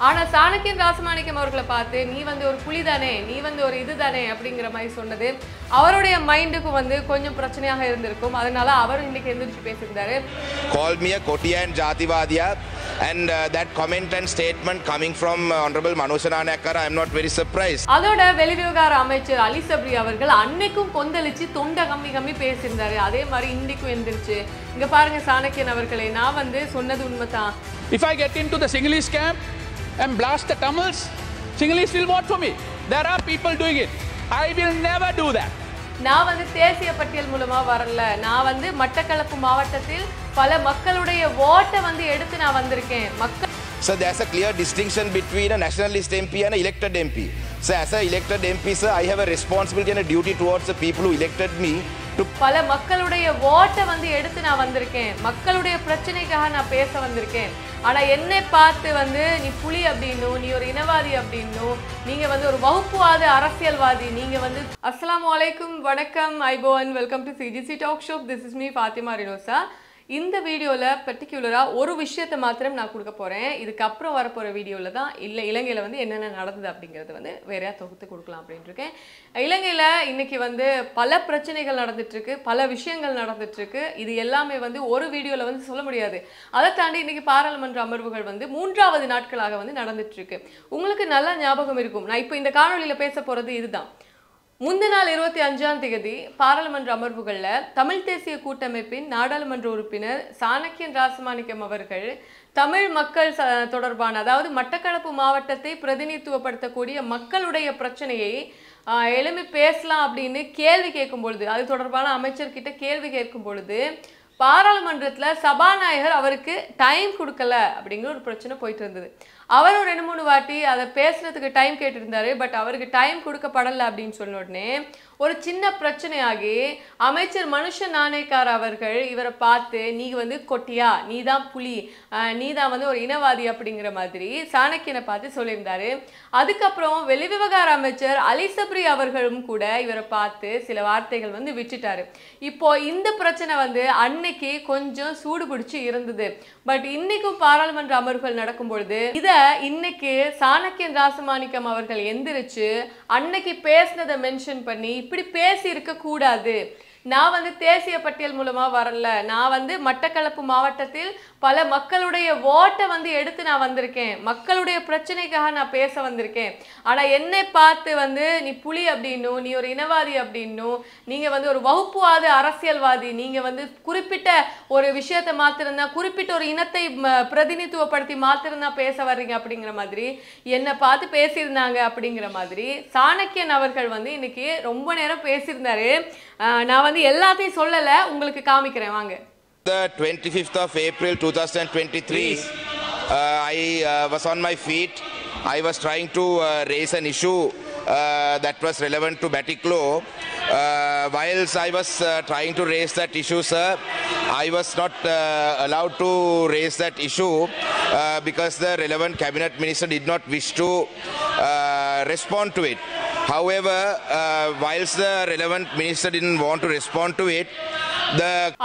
ஆனா சாணக்கியன் ராசமாணிக்கம் அவர்களை பார்த்து நீ வந்து ஒரு புலி தானே, நீ வந்து ஒரு இதுதானே அப்படிங்கிற மாதிரி சொன்னது அவருடைய மைண்டுக்கு வந்து கொஞ்சம் பிரச்சனையாக இருந்திருக்கும். அதனால அவர் இன்னைக்கு எந்திரிச்சு பேசியிருந்தாரு. Called me a Kotiya and Jativadiya, and that comment and statement coming from Honorable Manusha Nanayakkara, I am not very surprised. அதோட வெளிவிவகார அமைச்சர் அலி சப்ரி அவர்கள் அன்னைக்கும் கொந்தளிச்சு தொண்டை கம்மி பேசியிருந்தாரு. அதே மாதிரி இன்னைக்கும் எந்திரிச்சு இங்க பாருங்க சாணக்கியன் அவர்களே, நான் வந்து சொன்னது உண்மைதான். If I get into the Sinhalese camp and blast the Tamils, Sinhalese will vote for me. There are people doing it. I will never do that. நான் வந்து தேசிய பட்டியல் மூலமா வரல, நான் வந்து மட்டக்களப்பு மாவட்டத்தில் பல மக்களுடைய ஓட்டை வந்து எடுத்து நான் வந்திருக்கேன். So there's a clear distinction between a nationalist MP and an elected MP. So as an elected MP, sir, I have a responsibility and a duty towards the people who elected me. பல மக்களுடைய ஓட்டை வந்து எடுத்து நான் வந்திருக்கேன், மக்களுடைய பிரச்சனைக்காக நான் பேச வந்திருக்கேன். ஆனா என்னை பார்த்து வந்து நீ புலி அப்படின்னும், நீ ஒரு இனவாதி அப்படின்னும், நீங்க வந்து ஒரு வகுப்புவாத அரசியல்வாதி, நீங்க வந்து அஸ்ஸலாமு அலைக்கும், வணக்கம், ஐபோன், welcome to CGC talk show. This is me Fatima Rinosa. இந்த வீடியோவில் பர்டிகுலராக ஒரு விஷயத்தை மாத்திரம் நான் கொடுக்க போகிறேன். இதுக்கப்புறம் வரப்போகிற வீடியோவில் தான் இலங்கையில் வந்து என்னென்ன நடந்தது அப்படிங்கிறது வந்து வேறையாக தொகுத்து கொடுக்கலாம் அப்படின்ட்டு இருக்கேன். இலங்கையில் இன்றைக்கி வந்து பல பிரச்சனைகள் நடந்துகிட்ருக்கு, பல விஷயங்கள் நடந்துகிட்ருக்கு. இது எல்லாமே வந்து ஒரு வீடியோவில் வந்து சொல்ல முடியாது. அதை தாண்டி இன்றைக்கி பாராளுமன்ற அமர்வுகள் வந்து 3வது நாட்களாக வந்து நடந்துகிட்ருக்கு. உங்களுக்கு நல்லா ஞாபகம் இருக்கும், நான் இப்போ இந்த காணொலியில் பேச போகிறது இதுதான். முந்தின நாள் 25ஆம் தேதி பாராளுமன்ற அமர்வுகளில் தமிழ் தேசிய கூட்டமைப்பின் நாடாளுமன்ற உறுப்பினர் சாணக்கியன் ராசமாணிக்கம் அவர்கள் தமிழ் மக்கள் தொடர்பான, அதாவது மட்டக்களப்பு மாவட்டத்தை பிரதிநிதித்துவப்படுத்தக்கூடிய மக்களுடைய பிரச்சனையை எழுப்பி பேசலாம் அப்படின்னு கேள்வி கேட்கும் பொழுது, அது தொடர்பான அமைச்சர்கிட்ட கேள்வி கேட்கும் பொழுது பாராளுமன்றத்தில் சபாநாயகர் அவருக்கு டைம் கொடுக்கல அப்படிங்கிற ஒரு பிரச்சனை போயிட்டு இருந்தது. அவரும் 2-3 வாட்டி அதை பேசுறதுக்கு டைம் கேட்டிருந்தாரு. பட் அவருக்கு டைம் கொடுக்கப்படலை அப்படின்னு சொன்ன உடனே ஒரு சின்ன பிரச்சனையாகி அமைச்சர் மனுஷ நாணயக்கார அவர்கள் இவரை பார்த்து நீ வந்து கொட்டியா, நீ தான் புலி, நீ தான் வந்து ஒரு இனவாதி அப்படிங்கிற மாதிரி சாணக்கியனை பார்த்து சொல்லியிருந்தாரு. அதுக்கப்புறம் வெளிவிவகார அமைச்சர் அலி சப்ரி அவர்களும் கூட இவரை பார்த்து சில வார்த்தைகள் வந்து விட்டுட்டாரு. இப்போ இந்த பிரச்சனை வந்து அன்னைக்கு கொஞ்சம் சூடு பிடிச்சி இருந்தது. பட் இன்னைக்கும் பாராளுமன்ற அமர்வுகள் நடக்கும் பொழுது இதை இன்னைக்கு சாணக்கியன் ராசமாணிக்கம் அவர்கள் எந்திரிச்சு அன்னைக்கு பேசினதை மென்ஷன் பண்ணி இப்படி பேசி இருக்க கூடாது, நான் வந்து தேசிய பட்டியல் மூலமா வரல, நான் வந்து மட்டக்களப்பு மாவட்டத்தில் பல மக்களுடைய ஓட்டை வந்து எடுத்து நான் வந்திருக்கேன், மக்களுடைய பிரச்சனைக்காக நான் பேச வந்திருக்கேன். ஆனா என்னை பார்த்து வந்து நீ புலி அப்படின்னும், நீ ஒரு இனவாதி அப்படின்னும், நீங்க வந்து ஒரு வகுப்புவாத அரசியல்வாதி, நீங்க வந்து குறிப்பிட்ட ஒரு விஷயத்தை மாத்திருந்தா, குறிப்பிட்ட ஒரு இனத்தை பிரதிநிதித்துவப்படுத்தி மாத்திருந்தா பேச வர்றீங்க அப்படிங்கிற மாதிரி என்னை பார்த்து பேசியிருந்தாங்க அப்படிங்கிற மாதிரி சாணக்கியன் அவர்கள் வந்து இன்னைக்கு ரொம்ப நேரம் பேசியிருந்தாரு. நான் வந்து எல்லாத்தையும் சொல்லல, உங்களுக்கு காமிக்கிறேன் வாங்க. The 25th of April 2023, I was on my feet. I was trying to raise an issue that was relevant to Batiklo. Whilst I was trying to raise that issue, sir, I was not allowed to raise that issue because the relevant cabinet minister did not wish to respond to it. However, whilst the relevant minister didn't want to respond to it,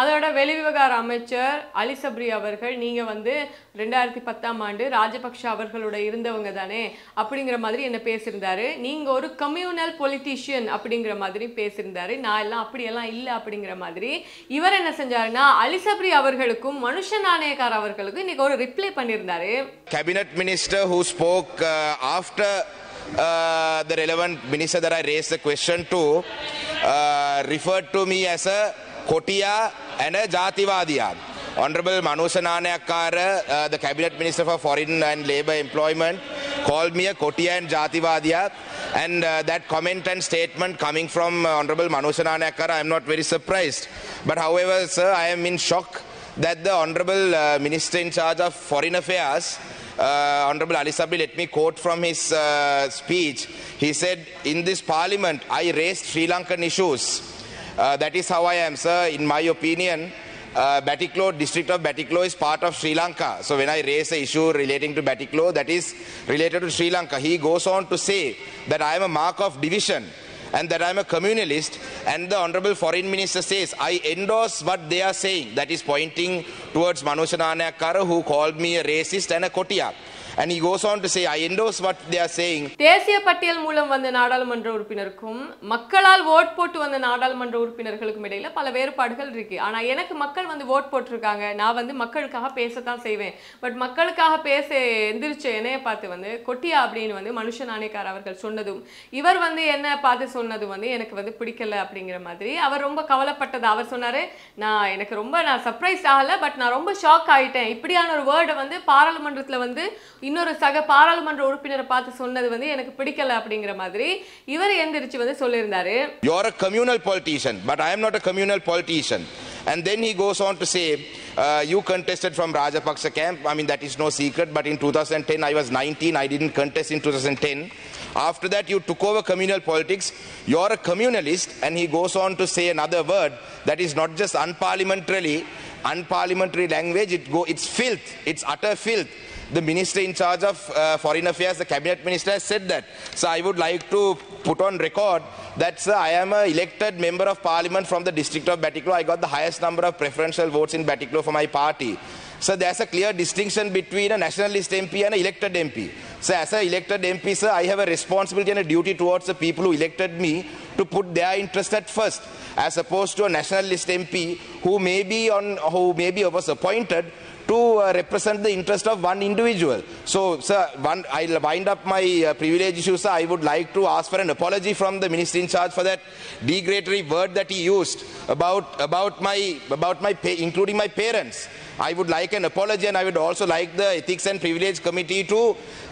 அதோட வெளிவிவகார அமைச்சர் அலி சப்ரி அவர்கள் நீங்க வந்து 2010ஆம் ஆண்டு ராஜபக்ஷ அவர்களோட இருந்தவங்க தானே அப்படிங்கிற மாதிரி என்ன பேசியிருந்தாரு. நீங்க ஒரு கம்யூனல் பொலிட்டீஷியன் அப்படிங்கிற மாதிரி பேசியிருந்தாரு. நான் எல்லாம் அப்படியெல்லாம் இல்லை அப்படிங்கிற மாதிரி இவர் என்ன செஞ்சாருன்னா அலி சப்ரி அவர்களுக்கும் மனுஷ நாணயக்கார அவர்களுக்கும் இன்னைக்கு ஒரு ரிப்ளை பண்ணியிருந்தாரு. Cabinet minister who spoke after the relevant minister that I raised the question to referred to me as a Kotiya and a Jativadiya. Honorable Manusha Nanayakkara, the Cabinet Minister for Foreign and Labour Employment, called me a Kotiya and Jativadiya, and that comment and statement coming from Honorable Manusha Nanayakkara, I am not very surprised. But however, sir, I am in shock that the Honorable Minister in charge of Foreign Affairs, Honorable Ali Sabri, let me quote from his speech. He said, in this parliament, I raised Sri Lankan issues. That is how I am, sir. In my opinion, Batiklo, district of Batiklo is part of Sri Lanka. So when I raise the issue relating to Batiklo, that is related to Sri Lanka. He goes on to say that I am a mark of division and that I am a communalist, and the Honorable Foreign Minister says, I endorse what they are saying. That is pointing towards Manusha Nanayakkara, who called me a racist and a Kotiya. And he goes on to say, I endorse what they are saying. தேசிய பட்டியல் மூலம் வந்த நாடாளுமன்ற உறுப்பினருக்கும் மக்களால் vote போட்டு வந்த நாடாளுமன்ற உறுப்பினர்களுக்கும் இடையில பல வேறுபாடுகள் இருக்கு. ஆனா எனக்கு மக்கள் வந்து ஓட் போட்டிருக்காங்க, நான் வந்து மக்களுக்காக பேசத்தான் செய்வேன். பட் மக்களுக்காக பேச எந்திரிச்ச என்னைய பார்த்து வந்து கொட்டியா அப்படின்னு வந்து மனுஷ நாணயக்கார் அவர்கள் சொன்னதும், இவர் வந்து என்ன பார்த்து சொன்னது வந்து எனக்கு வந்து பிடிக்கல அப்படிங்கிற மாதிரி அவர் ரொம்ப கவலைப்பட்டது. அவர் சொன்னாரு, நான் சர்ப்ரைஸ் ஆகல, பட் நான் ரொம்ப ஷாக் ஆயிட்டேன். இப்படியான ஒரு வேர்டை வந்து பாராளுமன்றத்துல வந்து இன்னொரு சக பாராளுமன்ற உறுப்பினரை பார்த்து சொன்னது வந்து எனக்கு பிடிக்கல அப்படிங்கிற மாதிரி இவர் எந்திரிச்சு வந்து சொல்லியிருந்தாரு. You are a communal politician, but I am not a communal politician. And then he goes on to say, you contested from Rajapaksa camp. I mean, that is no secret, but in 2010 I was 19, I didn't contest in 2010. After that you took over communal politics. You are a communalist. And he goes on to say another word that is not just unparliamentary language, it's filth, it's utter filth. The minister in charge of foreign affairs, the cabinet minister, has said that. So I would like to put on record that, sir, I am an elected member of parliament from the district of Batticaloa. I got the highest number of preferential votes in Batticaloa for my party. So there's a clear distinction between a nationalist MP and an elected MP. So as an elected MP, sir, I have a responsibility and a duty towards the people who elected me to put their interest at first, as opposed to a nationalist MP who maybe was appointed to represent the interest of one individual. So, sir, I'll wind up my privilege issue, sir. I would like to ask for an apology from the minister in charge for that degradatory word that he used about my including my parents. I would like an apology, and I would also like the Ethics and Privilege Committee to,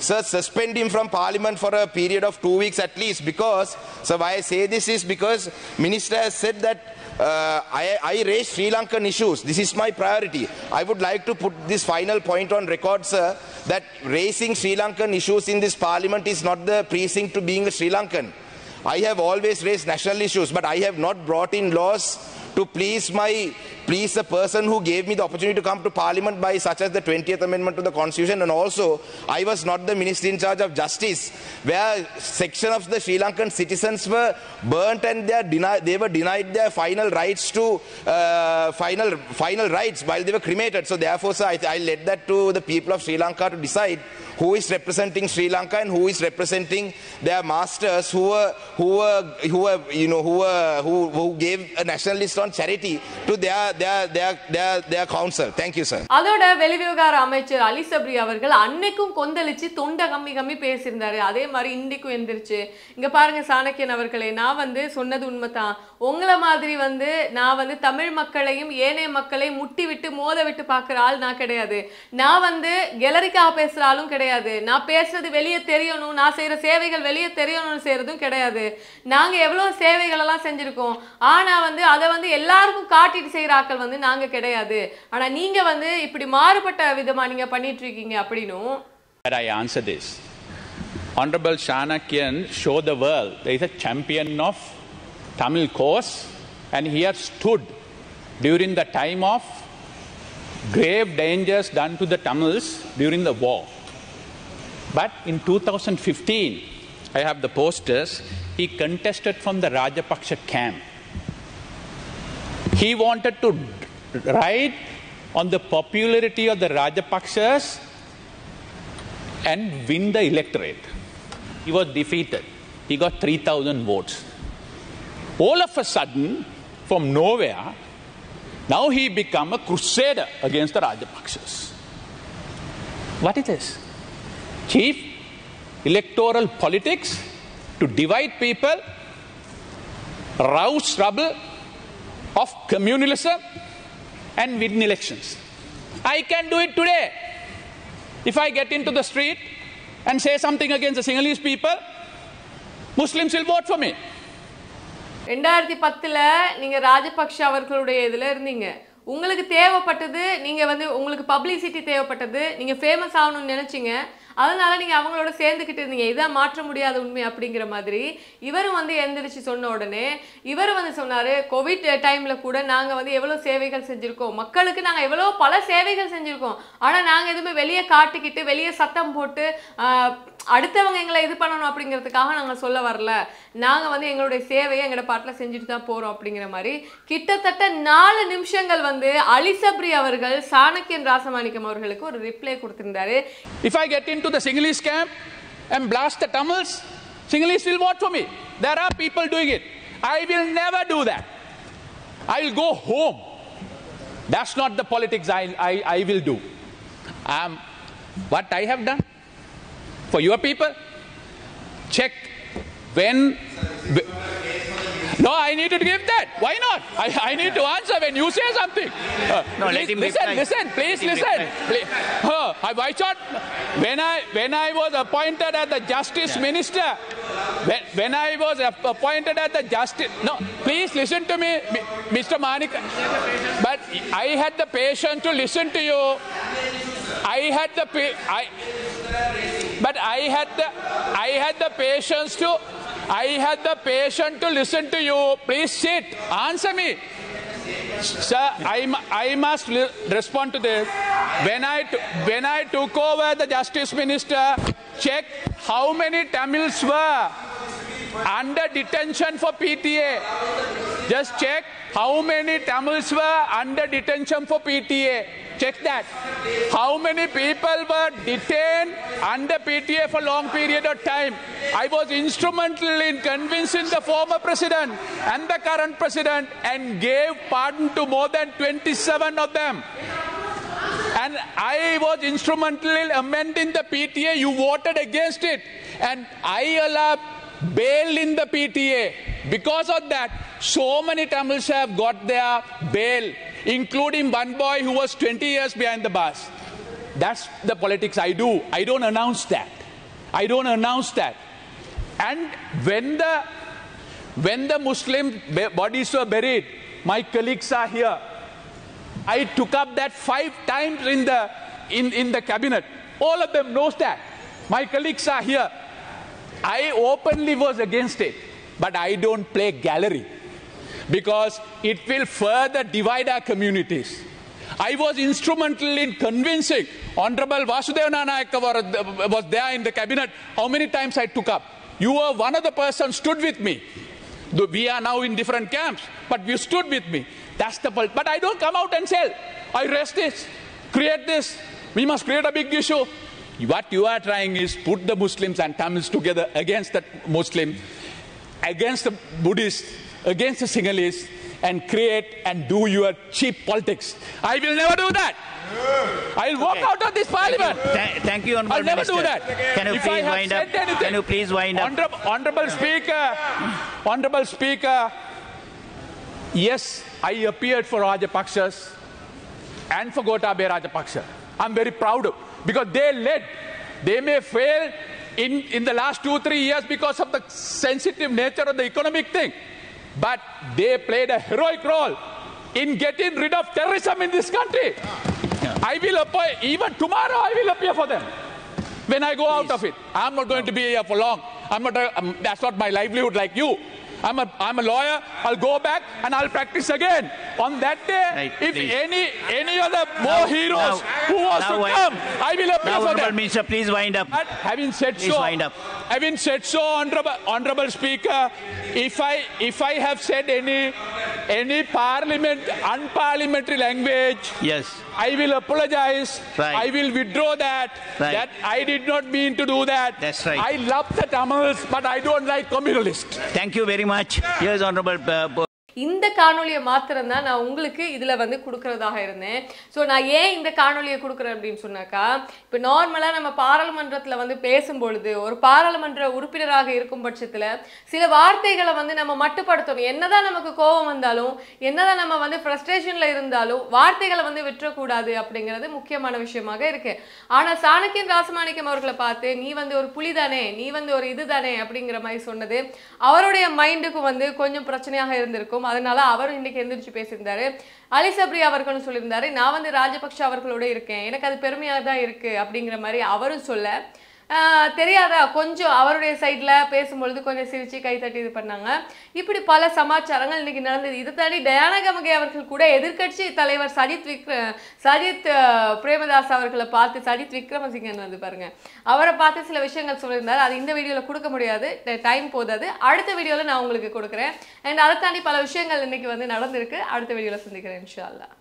sir, suspend him from Parliament for a period of 2 weeks at least, because, sir, why I say this is because Minister has said that I raise Sri Lankan issues. This is my priority. I would like to put this final point on record, sir, that raising Sri Lankan issues in this Parliament is not the precinct to being a Sri Lankan. I have always raised national issues, but I have not brought in laws to please the person who gave me the opportunity to come to Parliament by such as the 20th Amendment to the Constitution. And also, I was not the Minister in charge of Justice, where section of the Sri Lankan citizens were burnt and they were denied their final rights to final rights while they were cremated. So therefore, sir, I led that to the people of Sri Lanka to decide who is representing Sri Lanka and who is representing their masters who gave a nationalist on charity to their council. Thank you, sir. அதோட வெளிவிவகார அமைச்சர் அலி சப்ரி அவர்கள் அன்னைக்கும் கொந்தளிச்சு தொண்டை கம்மி பேசியிருந்தாரு. அதே மாதிரி இன்றைக்கும் எந்திரிச்சு, இங்க பாருங்க சாணக்கியன் அவர்களே, நான் வந்து சொன்னது உண்மைதான். உங்களை மாதிரி வந்து நான் வந்து தமிழ் மக்களையும் ஏனைய மக்களையும் முட்டி விட்டு மோத விட்டு பார்க்குற ஆள் நான் கிடையாது. நான் வந்து கேலரிக்காக பேசுகிற ஆளும் கிடையாது. நான் பேசுறது வெளியே தெரியணும், நான் செய்கிற சேவைகள் வெளியே தெரியணும்னு செய்கிறதும் கிடையாது. நாங்கள் எவ்வளோ சேவைகள் எல்லாம் செஞ்சுருக்கோம், ஆனால் வந்து அதை வந்து எல்லாருக்கும் காட்டிட்டு செய்கிற ஆட்கள் வந்து நாங்கள் கிடையாது. ஆனால் நீங்கள் வந்து இப்படி மாறுபட்ட விதமாக நீங்கள் பண்ணிட்டு இருக்கீங்க அப்படின்னும். I answer this. Honorable Chanakyan showed the world there is a champion of Tamil cause, and he has stood during the time of grave dangers done to the Tamils during the war. But in 2015, I have the posters, he contested from the Rajapaksa camp. He wanted to ride on the popularity of the Rajapaksas and win the electorate. He was defeated. He got 3,000 votes. All of a sudden, from nowhere, now he became a crusader against the Rajapaksas. What is this? Chief electoral politics to divide people, rouse trouble of communalism and win elections. I can do it today. If I get into the street and say something against the Sinhalese people, Muslims will vote for me. 2010 நீங்க ராஜபக்ஷ அவர்களுடைய இதுல இருந்தீங்க. உங்களுக்கு தேவைப்பட்டது, நீங்க வந்து உங்களுக்கு publicity தேவைப்பட்டது, நீங்க ஃபேமஸ் ஆகணும்னு நினைச்சீங்க. அதனால நீங்க அவங்களோட சேர்ந்துக்கிட்டு இருந்தீங்க. இதான் மாற்ற முடியாத உண்மை அப்படிங்கிற மாதிரி இவரும் வந்து எந்திரிச்சு சொன்ன உடனே இவர் வந்து சொன்னாரு, கோவிட் டைம்ல கூட நாங்க வந்து எவ்வளவு சேவைகள் செஞ்சிருக்கோம், மக்களுக்கு நாங்க எவ்வளவு பல சேவைகள் செஞ்சிருக்கோம். ஆனா நாங்க எதுவுமே வெளியே காட்டிக்கிட்டு வெளியே சத்தம் போட்டு அடுத்தவங்க எங்களை இது பண்ணணும் அப்படிங்கிறதுக்காக நாங்க சொல்ல வரல. நாங்க வந்து எங்களுடைய சேவையை எங்களோட பாட்டில் செஞ்சுட்டு தான் போறோம் அப்படிங்கிற மாதிரி கிட்டத்தட்ட 4 நிமிஷங்கள் வந்து அலி சப்ரி அவர்கள் சாணக்கியன் ராசமாணிக்கம் அவர்களுக்கு ஒரு reply கொடுத்திருந்தாரு. If I get into into the Sinhalese camp and blast the Tamils, Sinhalese will vote for me. There are people doing it. I will never do that. I will go home. That's not the politics I will do. What I have done for your people, check when. No, I need to give that. Why not? I need to answer when you say something. No, let him listen, please listen. Why not? When I was appointed as the Justice Minister, when I was appointed as the Justice, no, please listen to me, Mr. Manik. But I had the patience to listen to you. I had the patience to listen to you. Please sit. Answer me. Sir, I must respond to this. When I took over the Justice Minister, check how many Tamils were under detention for PTA. Just check how many Tamils were under detention for PTA. Check that. How many people were detained under PTA for long period of time? I was instrumental in convincing the former president and the current president and gave pardon to more than 27 of them. And I was instrumental in amending the PTA. You voted against it. And I allowed bail in the PTA. Because of that, so many Tamils have got their bail, including one boy who was 20 years behind the bars. That's the politics I do. I don't announce that. And when the Muslim bodies were buried, my colleagues are here. I took up that 5 times in the cabinet. All of them knows that. My colleagues are here. I openly was against it, but I don't play gallery because it will further divide our communities. I was instrumental in convincing Honorable Vasudeva Nayaka was there in the cabinet. How many times I took up? You were one of the persons stood with me. We are now in different camps, but you stood with me. That's the point. But I don't come out and say, I raise this, create this. We must create a big issue. What you are trying is put the Muslims and Tamils together against the Muslims, against the Buddhists, against the Sinhalese, and create and do your cheap politics. I will never do that. I'll walk out of this parliament. Thank you, Honourable I'll never Minister. do that. Can you please wind up? Can you please wind up? Honourable Speaker, yes, I appeared for Rajapakshas and for Gotabaya Rajapaksa. I'm very proud of, because they led. They may fail in the last 2-3 years because of the sensitive nature of the economic thing, but they played a heroic role in getting rid of terrorism in this country. I will appear, even tomorrow I will appear for them when I go out of it. I'm not going to be here for long. That's not my livelihood like you. I'm a lawyer. I'll go back and I'll practice again. On that day, if any other more heroes who wants to come, I will appear for them. Minister, please wind up. But having said so, Honourable Speaker, if I have said any unparliamentary language, yes, I will apologize. Right. I will withdraw that. Right. That I did not mean to do that. That's right. I love the Tamils, but I don't like communalists. Thank you very much. Here's Honourable. இந்த காணொளியை மாத்திரம் தான் நான் உங்களுக்கு இதுல வந்து கொடுக்கறதாக இருந்தேன். So நான் ஏன் இந்த காணொளியை கொடுக்கறேன் அப்படினு சொன்னாக்கா, இப்போ நார்மலா நம்ம பாராளுமன்றத்துல வந்து பேசும்பொழுது ஒரு பாராளுமன்ற உறுப்பினராக இருக்கும் பட்சத்துல சில வார்த்தைகளை வந்து நம்ம மட்டுப்படுத்தணும். என்னதான் நமக்கு கோபம் வந்தாலும், என்னதான் நம்ம வந்து ஃப்ரஸ்ட்ரேஷன்ல இருந்தாலும் வார்த்தைகளை வந்து விட்டுற கூடாது அப்படிங்கிறது முக்கியமான விஷயமாக இருக்கு. ஆனா சாணக்கியன் ராசமாணிக்கம் அவர்களை பார்த்து நீ வந்து ஒரு புலிதானே, நீ வந்து ஒரு இதுதானே அப்படிங்கிற மாதிரி சொன்னது அவருடைய மைண்டுக்கு வந்து கொஞ்சம் பிரச்சனையாக இருந்திருக்கும். அதனால அவர் இன்னைக்கு எந்திரிச்சு பேசியிருந்தாரு. அலி சப்ரி அவர்களும் சொல்லியிருந்தாரு, நான் வந்து ராஜபக்ஷ அவர்களோட இருக்கேன், எனக்கு அது பெருமையா தான் இருக்கு அப்படிங்கிற மாதிரி அவரும் சொல்ல தெரியாதா, கொஞ்சம் அவருடைய சைட்ல பேசும்பொழுது கொஞ்சம் சிரிச்சு கை தட்டி இது பண்ணாங்க. இப்படி பல சமாச்சாரங்கள் இன்னைக்கு நடந்தது. இதை தாண்டி டயானா கமகே அவர்கள் கூட எதிர்க்கட்சி தலைவர் சஜித் பிரேமதாஸ் அவர்களை பார்த்து, சஜித் விக்ரமசிங்கன் வந்து பாருங்க, அவரை பார்த்து சில விஷயங்கள் சொல்லியிருந்தாரு. அது இந்த வீடியோல கொடுக்க முடியாது, டைம் போதாது. அடுத்த வீடியோல நான் உங்களுக்கு கொடுக்குறேன். அண்ட் அதை தாண்டி பல விஷயங்கள் இன்னைக்கு வந்து நடந்திருக்கு. அடுத்த வீடியோல சந்திக்கிறேன் இன்ஷா அல்லாஹ்.